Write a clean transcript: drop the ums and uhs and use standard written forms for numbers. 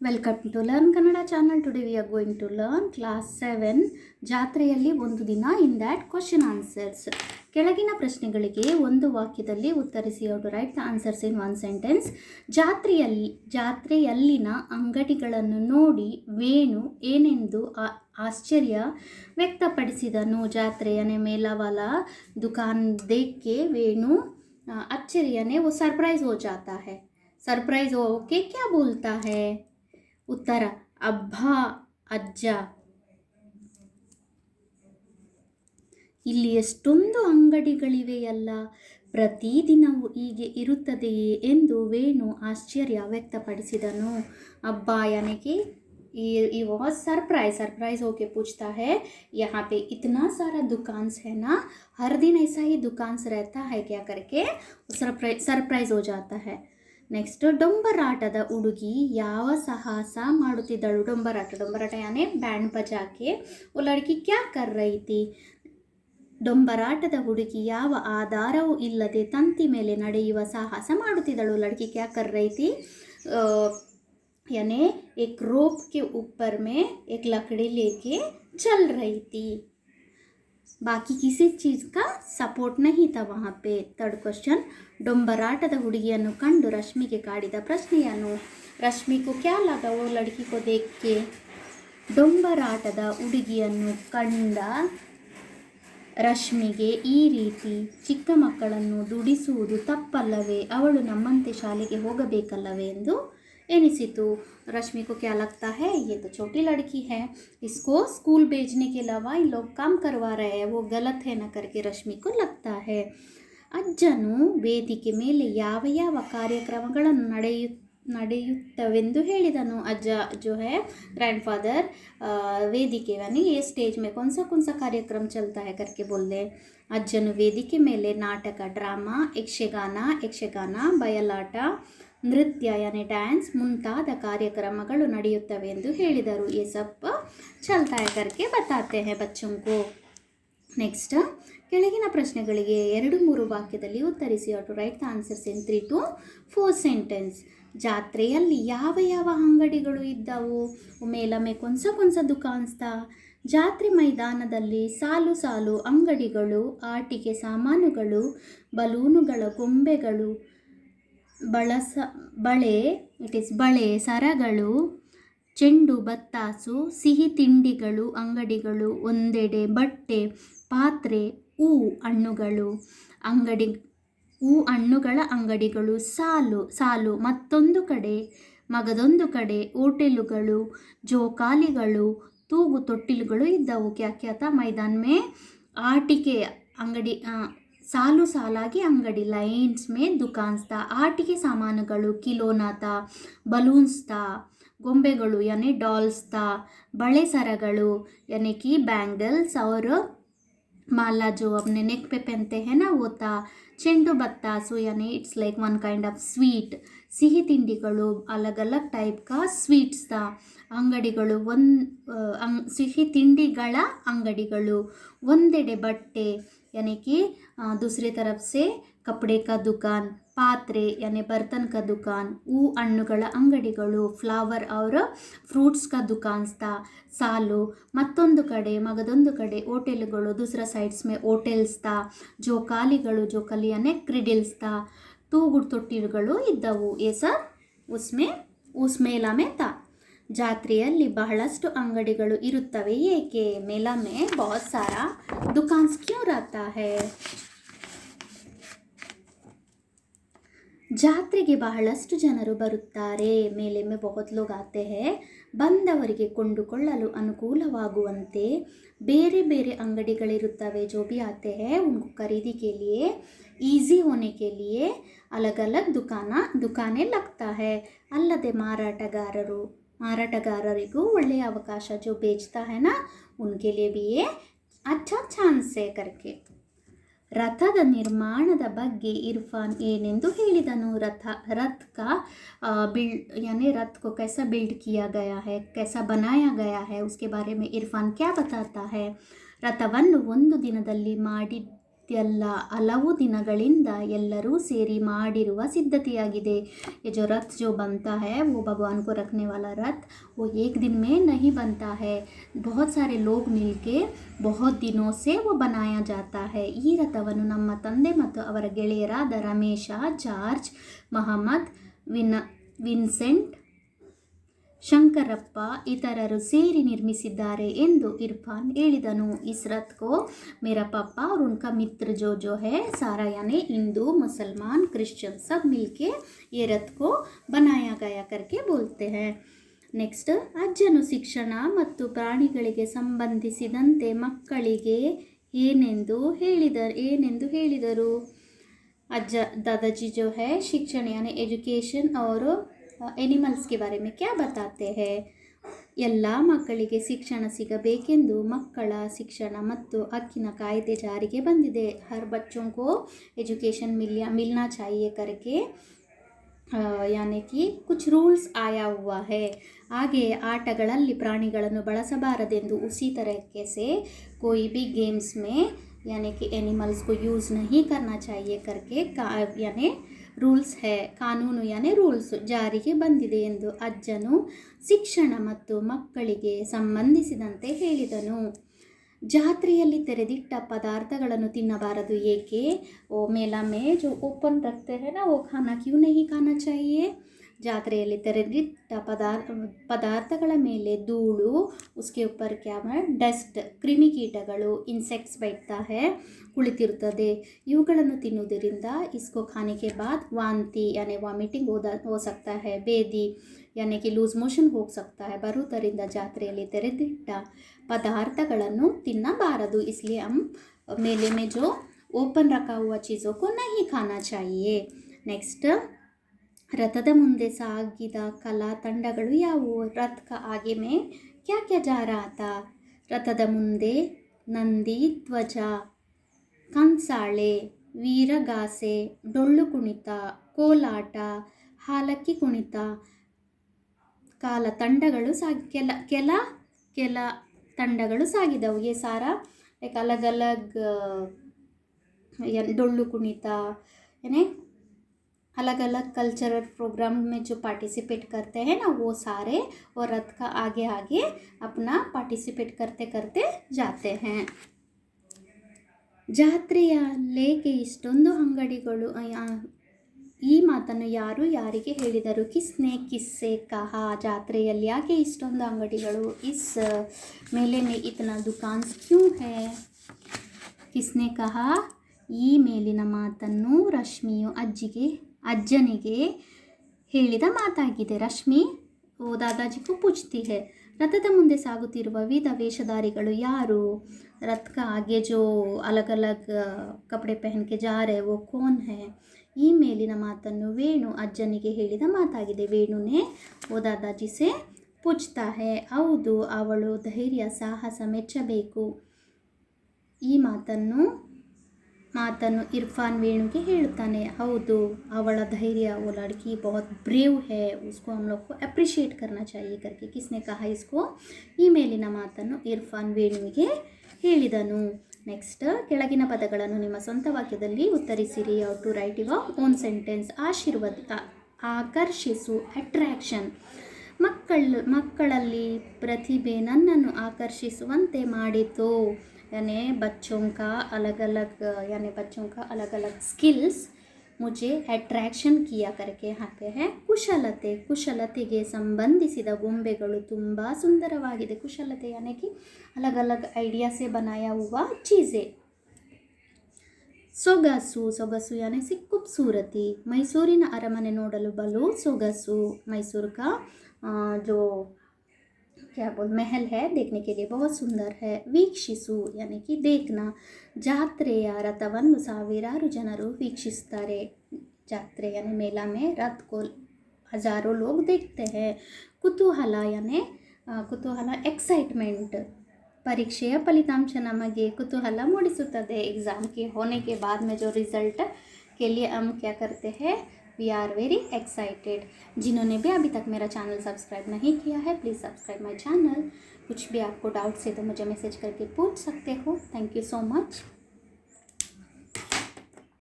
Welcome to learn Kannada channel. Today we are going to learn class 7 ಜಾತ್ರೆಯಲ್ಲಿ ಒಂದು ದಿನ in that question answers. ಕೆಳಗಿನ ಪ್ರಶ್ನೆಗಳಿಗೆ ಒಂದು ವಾಕ್ಯದಲ್ಲಿ ಉತ್ತರಿಸಿ. You to write the answers in one sentence. ಜಾತ್ರೆಯಲ್ಲಿನ ಅಂಗಡಿಗಳನ್ನು ನೋಡಿ ವೇಣು ಏನೆಂದು ಆಶ್ಚರ್ಯ ವ್ಯಕ್ತಪಡಿಸಿದನು. ಜಾತ್ರೆ यानी मेला वाला दुकान देख के वेणु आश्चर्य यानी वो सरप्राइज हो जाता है. सरप्राइज हो के क्या बोलता है? ಉತ್ತರ ಅಬ್ಬ ಅಜ್ಜ. ಇಲ್ಲಿ ಎಷ್ಟೊಂದು ಅಂಗಡಿಗಳಿವೆಯಲ್ಲ, ಪ್ರತಿದಿನವೂ ಹೀಗೆ ಇರುತ್ತದೆಯೇ ಎಂದು ವೇಣು ಆಶ್ಚರ್ಯ ವ್ಯಕ್ತಪಡಿಸಿದನು. ಅಬ್ಬ यानी कि ये वॉज सरप्राइज होके पूछता है यहाँ पे इतना सारा दुकान्स है ना, हर दिन ऐसा ही दुकान्स रहता है क्या करके सरप्राइज हो जाता है. ನೆಕ್ಸ್ಟ್, ಡೊಂಬರಾಟದ ಹುಡುಗಿ ಯಾವ ಸಾಹಸ ಮಾಡುತ್ತಿದ್ದಳು? ಡೊಂಬರಾಟ ಯಾನೇ ಬ್ಯಾಂಡ್ ಬಜಾಕೆ ಓ ಲಡ್ಕಿ ಕ್ಯಾ ಕರ್ ರಹಿ ಥಿ. ಡೊಂಬರಾಟದ ಹುಡುಗಿ ಯಾವ ಆಧಾರವೂ ಇಲ್ಲದೆ ತಂತಿ ಮೇಲೆ ನಡೆಯುವ ಸಾಹಸ ಮಾಡುತ್ತಿದ್ದಳು. ಲಡ್ಕಿ ಕ್ಯಾ ಕರ್ ರಹಿ ಥಿ यानी एक रोप के ऊपर में एक लकड़ी लेके चल रही थी. बाकी किसी चीज़ का सपोर्ट नहीं था वहाँ पे. थर्ड क्वेश्चन, डोंबराटದ ಹುಡುಗಿಯನ್ನು ಕಂಡು ರಶ್ಮಿಗೆ ಕಾಡಿದ ಪ್ರಶ್ನೆಯನ್ನು. ರಶ್ಮಿ को क्या लगा वो लड़की को देख के? ಡೊಂಬರಾಟದ ಹುಡುಗಿಯನ್ನು ಕಂಡ ರಶ್ಮಿಗೆ ಈ ರೀತಿ ಚಿಕ್ಕ ಮಕ್ಕಳನ್ನು ದುಡಿಸುವುದು ತಪ್ಪಲ್ಲವೇ, ಅವಳು ನಮ್ಮಂತೆ ಶಾಲೆಗೆ ಹೋಗಬೇಕಲ್ಲವೇ ಎಂದು एनिसितु. रश्मि को क्या लगता है, ये तो छोटी लड़की है, इसको स्कूल भेजने के अलावा इन लोग काम करवा रहे हैं, वो गलत है ना करके रश्मि को लगता है. ಅಜ್ಜನು ವೇದಿಕೆ ಮೇಲೆ ಯಾವ ಯಾವ ಕಾರ್ಯಕ್ರಮಗಳನ್ನು ನಡೆಯುತ್ತವೆಂದು ಹೇಳಿದನು. ಅಜ್ಜ जो है ग्रैंडफादर ವೇದಿಕೆ यानी ये स्टेज में कौन सा कार्यक्रम चलता है करके बोल दे. ಅಜ್ಜನು ವೇದಿಕೆ ಮೇಲೆ ನಾಟಕ, ಡ್ರಾಮಾ, ಯಕ್ಷಗಾನ, ಬಯಲಾಟ, ನೃತ್ಯ यानी ಡ್ಯಾನ್ಸ್ ಮುಂತಾದ ಕಾರ್ಯಕ್ರಮಗಳು ನಡೆಯುತ್ತವೆ ಎಂದು ಹೇಳಿದರು. ये सब चलता है करके बताते हैं बच्चों को. ನೆಕ್ಸ್ಟ್, ಕೆಳಗಿನ ಪ್ರಶ್ನೆಗಳಿಗೆ 2-3 ವಾಕ್ಯದಲ್ಲಿ ಉತ್ತರಿಸಿ. To write the answers in 3 to 4 sentence. ಜಾತ್ರೆಯಲ್ಲಿ ಯಾವ ಯಾವ ಅಂಗಡಿಗಳು ಇದ್ದವು? ಮೇಲಮೆ ಕೊಂಸ ದುಕಾನ್ಸ್ ತಾ. ಜಾತ್ರೆ ಮೈದಾನದಲ್ಲಿ ಸಾಲು ಅಂಗಡಿಗಳು, ಆಟಿಕೆ ಸಾಮಾನುಗಳು, ಬಲೂನುಗಳ ಗೊಂಬೆಗಳು, ಬಳೆ, ಸರಗಳು, ಚೆಂಡು, ಬತ್ತಾಸು, ಸಿಹಿ ತಿಂಡಿಗಳು ಅಂಗಡಿಗಳು ಒಂದೆಡೆ, ಬಟ್ಟೆ, ಪಾತ್ರೆ, ಹಣ್ಣುಗಳ ಅಂಗಡಿಗಳು ಸಾಲು ಮತ್ತೊಂದು ಕಡೆ ಹೋಟೆಲುಗಳು, ಜೋಕಾಲಿಗಳು, ತೂಗು ತೊಟ್ಟಿಲುಗಳು ಇದ್ದವು. ಕ್ಯಾಕ್ಯಾತ मैदान में ಆಟಿಕೆ ಅಂಗಡಿ ಸಾಲಾಗಿ ಅಂಗಡಿ, ಲೈನ್ಸ್ ಮೇ ದುಕಾನ್ಸ್ ತಾ. ಆಟಿಕೆ ಸಾಮಾನುಗಳು ಖಿಲೋನಾ ತಾ, ಬಲೂನ್ಸ್ ತಾ. ಗೊಂಬೆಗಳು यानी डॉल्स ता. बड़े सरगलू यानी कि बैंगल्स और माला जो अपने नेक पे पहनते हैं ना वो था. ಚೆಂಡು ಬತ್ತಾಸು यानी it's like one kind of sweet. ಸಿಹಿ ತಿಂಡಿಗಳು अलग अलग टाइप का स्वीट्स था. ಅಂಗಡಿಗಳು ಸಿಹಿ ತಿಂಡಿಗಳ ಅಂಗಡಿಗಳು ಒಂದೆಡೆ, ಬಟ್ಟೆ यानी कि दूसरी तरफ से कपड़े का दुकान, ಪಾತ್ರೆ यानी बर्तन का दुकान, ಹಣ್ಣುಗಳ ಅಂಗಡಿಗಳು, ಫ್ಲವರ್ और ಫ್ರೂಟ್ಸ್ का दुकान्स था. ಸಾಲು ಮತ್ತೊಂದು ಕಡೆ ಹೋಟೆಲುಗಳು, दूसरा साइड्स में होटल्स था. ಜೋಕಾಲಿ यानी क्रिडल्स था. ತೂಗುಡು ತೊಟ್ಟಿಲುಗಳು ಇದ್ದವು. ये सब उसमें उस मेला में था. ಜಾತ್ರೆಯಲ್ಲಿ ಬಹಳಷ್ಟು ಅಂಗಡಿಗಳು ಇರುತ್ತವೆ ಏಕೆ? मेला में बहुत सारा दुकान्स क्यों रहता है? ಜಾತ್ರೆಗೆ ಬಹಳಷ್ಟು ಜನರು ಬರುತ್ತಾರೆ. मेले में बहुत लोग आते हैं. ಬಂದವರಿಗೆ ಕೊಂಡುಕೊಳ್ಳಲು ಅನುಕೂಲವಾಗುವಂತೆ ಬೇರೆ ಬೇರೆ ಅಂಗಡಿಗಳಿರುತ್ತವೆ. जो भी आते हैं उनको खरीदी के लिए ಈಸಿ होने के लिए अलग अलग दुकानें लगता है. ಅಲ್ಲದೆ ಮಾರಾಟಗಾರರಿಗೂ ಒಳ್ಳೆಯ ಅವಕಾಶ. जो बेचता है ना उनके लिए भी ये अच्छा चांस है करके. ರಥದ ನಿರ್ಮಾಣದ ಬಗ್ಗೆ ಇರ್ಫಾನ್ ಏನೆಂದು ಹೇಳಿದನು? रथ का यानी रथ को कैसा बिल्ड किया गया है, कैसा बनाया गया है, उसके बारे में इरफान क्या बताता है? ರಥವನ್ನು ಒಂದು ದಿನದಲ್ಲಿ ಇತ್ಯಲ್ಲ ಹಲವು ದಿನಗಳಿಂದ ಎಲ್ಲರೂ ಸೇರಿ ಮಾಡಿರುವ ಸಿದ್ಧತೆಯಾಗಿದೆ. ये जो रथ जो बनता है वो भगवान को रखने वाला रथ वो एक दिन में नहीं बनता है, बहुत सारे लोग मिलके बहुत ದಿನೋं से वो बनाया जाता है. ಈ ರಥವನ್ನು ನಮ್ಮ ತಂದೆ ಮತ್ತು ಅವರ ಗೆಳೆಯರಾದ ರಮೇಶ, ಜಾರ್ಜ್, ಮಹಮ್ಮದ್, ವಿನ್ಸೆಂಟ್, ಶಂಕರಪ್ಪ ಇತರರು ಸೇರಿ ನಿರ್ಮಿಸಿದ್ದಾರೆ ಎಂದು ಇರ್ಫಾನ್ ಹೇಳಿದನು. इस रथ को मेरा पापा और उनका मित्र जो है सारा यानी हिंदू मुसलमान क्रिश्चियन सब मिलके ये रथ को बनाया गया करके बोलते हैं. ನೆಕ್ಸ್ಟ್, ಅಜ್ಜನು ಶಿಕ್ಷಣ ಮತ್ತು ಪ್ರಾಣಿಗಳಿಗೆ ಸಂಬಂಧಿಸಿದಂತೆ ಮಕ್ಕಳಿಗೆ ಏನೆಂದು ಹೇಳಿದರು. अज्ज दादाजी जो है शिक्षण यानी एजुकेशन और एनिमल्स के बारे में क्या बताते हैं. ಎಲ್ಲ ಮಕ್ಕಳಿಗೆ ಶಿಕ್ಷಣ ಸಿಗಬೇಕೆಂದು ಮಕ್ಕಳ ಶಿಕ್ಷಣ ಮತ್ತು ಹಕ್ಕಿನ ಕಾಯ್ದೆ ಜಾರಿಗೆ ಬಂದಿದೆ. हर बच्चों को एजुकेशन मिलना चाहिए करके यानी कि कुछ ರೂಲ್ಸ್ आया हुआ है. ಹಾಗೆ ಆಟಗಳಲ್ಲಿ ಪ್ರಾಣಿಗಳನ್ನು ಬಳಸಬಾರದೆಂದು उसी तरीके से कोई भी गेम्स में यानी कि एनिमल्स को यूज़ नहीं करना चाहिए करके यानी ರೂಲ್ಸ್ ಹೇ ಕಾನೂನು ಯಾನೇ ರೂಲ್ಸ್ ಜಾರಿಗೆ ಬಂದಿದೆ ಎಂದು ಅಜ್ಜನು ಶಿಕ್ಷಣ ಮತ್ತು ಮಕ್ಕಳಿಗೆ ಸಂಬಂಧಿಸಿದಂತೆ ಹೇಳಿದನು. ಜಾತ್ರೆಯಲ್ಲಿ ತೆರೆದಿಟ್ಟ ಪದಾರ್ಥಗಳನ್ನು ತಿನ್ನಬಾರದು. ಏಕೆ? ಓ ಮೇಲಾ ಮೇ ಜೋ ಓಪನ್ ರಖತೆ ಹೈ ನಾ ವೋ ಖಾನಾ ಕ್ಯೂ ನಹೀ ಖಾನಾ ಚಾಹಿಯೇ. ಜಾತ್ರೆಯಲ್ಲಿ ತೆರೆದಿಟ್ಟ ಪದಾರ್ಥಗಳ ಮೇಲೆ ಧೂಳು, ಉಸ್ಕೆ ಉಪ್ಪರ್ ಕ್ಯಾ ಡಸ್ಟ್, ಕ್ರಿಮಿಕೀಟಗಳು, ಇನ್ಸೆಕ್ಟ್ಸ್ ಬೈಠ್ತಾ ಹೈ ಕುಳಿತಿರುತ್ತದೆ. ಇವುಗಳನ್ನು ತಿನ್ನುವುದರಿಂದ ಇಸ್ಕೋ ಖಾನೆ ಕೆ ಬಾದ್ ವಾಂತಿ ಯಾನಿ ವಾಮಿಟಿಂಗ್ ಹೋ ಸಕ್ತಾ ಹೈ, ಬೇದಿ ಯಾನಿ ಕಿ ಲೂಸ್ ಮೋಷನ್ ಹೋಗಿ ಸಕ್ತಾ ಹೈ ಬರುವುದರಿಂದ ಜಾತ್ರೆಯಲ್ಲಿ ತೆರೆದಿಟ್ಟ ಪದಾರ್ಥಗಳನ್ನು ತಿನ್ನಬಾರದು. ಇಸ್ಲಿಯೇ ಹಮ್ ಮೇಲೆ ಮೇ ಜೋ ಓಪನ್ ರಖಾ ಹುವಾ ಚೀಜೋ ಕೋ ನಹೀ ಖಾನಾ ಚಾಹಿಯೇ. ನೆಕ್ಸ್ಟ್, ರಥದ ಮುಂದೆ ಸಾಗಿದ ಕಲಾ ತಂಡಗಳು ಯಾವುವು. ರಥ್ ಕ ಆಗೆ ಮೇ ಕ್ಯಾ ಕ್ಯಾ ಜಾ ರಹಾ ಥಾ. ರಥದ ಮುಂದೆ ನಂದಿ ಧ್ವಜ, ಕಂಸಾಳೆ, ವೀರಗಾಸೆ, ಡೊಳ್ಳು ಕುಣಿತ, ಕೋಲಾಟ, ಹಾಲಕ್ಕಿ ಕುಣಿತ ಕಾಲ ತಂಡಗಳು ಕೆಲ ತಂಡಗಳು ಸಾಗಿದವು. ये सारा एक अलग अलग डोल्लू कुणिता यानी अलग अलग कल्चरल प्रोग्राम में जो पार्टिसिपेट करते हैं ना वो सारे और रथ का आगे आगे अपना पार्टिसिपेट करते करते जाते हैं. ಜಾತ್ರೆಯಲ್ಲೇಕೆ ಇಷ್ಟೊಂದು ಅಂಗಡಿಗಳು. ಈ ಮಾತನ್ನು ಯಾರು ಯಾರಿಗೆ ಹೇಳಿದರು. ಕಿಸ್ನೆ ಕಿಸ್ಸೆ ಕಹಾ. ಜಾತ್ರೆಯಲ್ಲಿ ಯಾಕೆ ಇಷ್ಟೊಂದು ಅಂಗಡಿಗಳು. ಇಸ್ ಮೇಲೆ ಮೇ ಇತನಾ ದುಕಾನ್ಸ್ ಕ್ಯೂ ಹೈ. ಕಿಸ್ನೆ ಕಹಾ. ಈ ಮೇಲಿನ ಮಾತನ್ನು ರಶ್ಮಿಯು ಅಜ್ಜನಿಗೆ ಹೇಳಿದ ಮಾತಾಗಿದೆ. ರಶ್ಮಿ ಓ ದಾದಾಜಿಗೂ ಪೂಚ್ತಿ ಹೈ. ರಥದ ಮುಂದೆ ಸಾಗುತ್ತಿರುವ ವಿವಿಧ ವೇಷಧಾರಿಗಳು ಯಾರು. रथ का आगे जो अलग अलग कपड़े पहन के जा रहे वो कौन है. ಈ ಮೇಲಿನ ಮಾತನ್ನು ವೇಣು ಅಜ್ಜನಿಗೆ ಹೇಳಿದ ಮಾತಾಗಿದೆ. ವೇಣುನೇ ಓ ದಾದಾಜಿ ಸೆ ಪೂಚ್ತಾ ಹೈ. ಹೌದು, ಅವಳು ಧೈರ್ಯ ಸಾಹಸ ಮೆಚ್ಚಬೇಕು. ಈ ಮಾತನ್ನು ಇರ್ಫಾನ್ ವೇಣುಗೆ ಹೇಳ್ತಾನೆ. ಹೌದು, ಅವಳ ಧೈರ್ಯ वो लड़की बहुत ब्रेव है, उसको हम लोग को अप्रिशिएट करना चाहिए करके किसने कहा इसको. ಈ ಮೇಲಿನ ಮಾತನ್ನು ಇರ್ಫಾನ್ ವೇಣುವಿಗೆ ಹೇಳಿದನು. ನೆಕ್ಸ್ಟ್, ಕೆಳಗಿನ ಪದಗಳನ್ನು ನಿಮ್ಮ ಸ್ವಂತ ವಾಕ್ಯದಲ್ಲಿ ಉತ್ತರಿಸಿರಿ. How to write your own sentence. ಆಕರ್ಷಿಸು ಅಟ್ರಾಕ್ಷನ್. ಮಕ್ಕಳಲ್ಲಿ ಪ್ರತಿಭೆ ನನ್ನನ್ನು ಆಕರ್ಷಿಸುವಂತೆ ಮಾಡಿತು. यानी बच्चों का अलग अलग स्किल्स मुझे अट्रैक्शन किया करके यहाँ पे है. ಕುಶಲತೆಗೆ ಸಂಬಂಧಿಸಿದ ಗೊಂಬೆಗಳು ತುಂಬ ಸುಂದರವಾಗಿದೆ. ಕುಶಲತೆ यानी कि अलग अलग आइडिया से बनाया हुआ चीज़ें. ಸೊಗಸು यानी कि खूबसूरती. ಮೈಸೂರಿನ ಅರಮನೆ ನೋಡಲು ಬಲು ಸೊಗಸು. ಮೈಸೂರು का जो क्या महल है देखने के लिए बहुत सुंदर है. ವೀಕ್ಷಿಸು यानी कि देखना. ಜಾತ್ರೆಯ ರಥವನ್ನು ಸಾವಿರಾರು ಜನರು ವೀಕ್ಷಿಸ್ತಾರೆ. ಜಾತ್ರೆ यानी मेला में रथ को हजारों लोग देखते हैं. ಕುತೂಹಲ यानी एक्साइटमेंट. ಪರೀಕ್ಷೆಯ ಫಲಿತಾಂಶ ನಮಗೆ ಕುತೂಹಲ ಮೂಡಿಸುತ್ತದೆ. एग्ज़ाम के होने के बाद में जो रिज़ल्ट के लिए हम क्या करते हैं, वी आर वेरी एक्साइटेड. जिन्होंने भी अभी तक मेरा चैनल सब्सक्राइब नहीं किया है प्लीज़ सब्सक्राइब माई चैनल. कुछ भी आपको डाउट्स है तो मुझे मैसेज करके पूछ सकते हो. Thank you so much.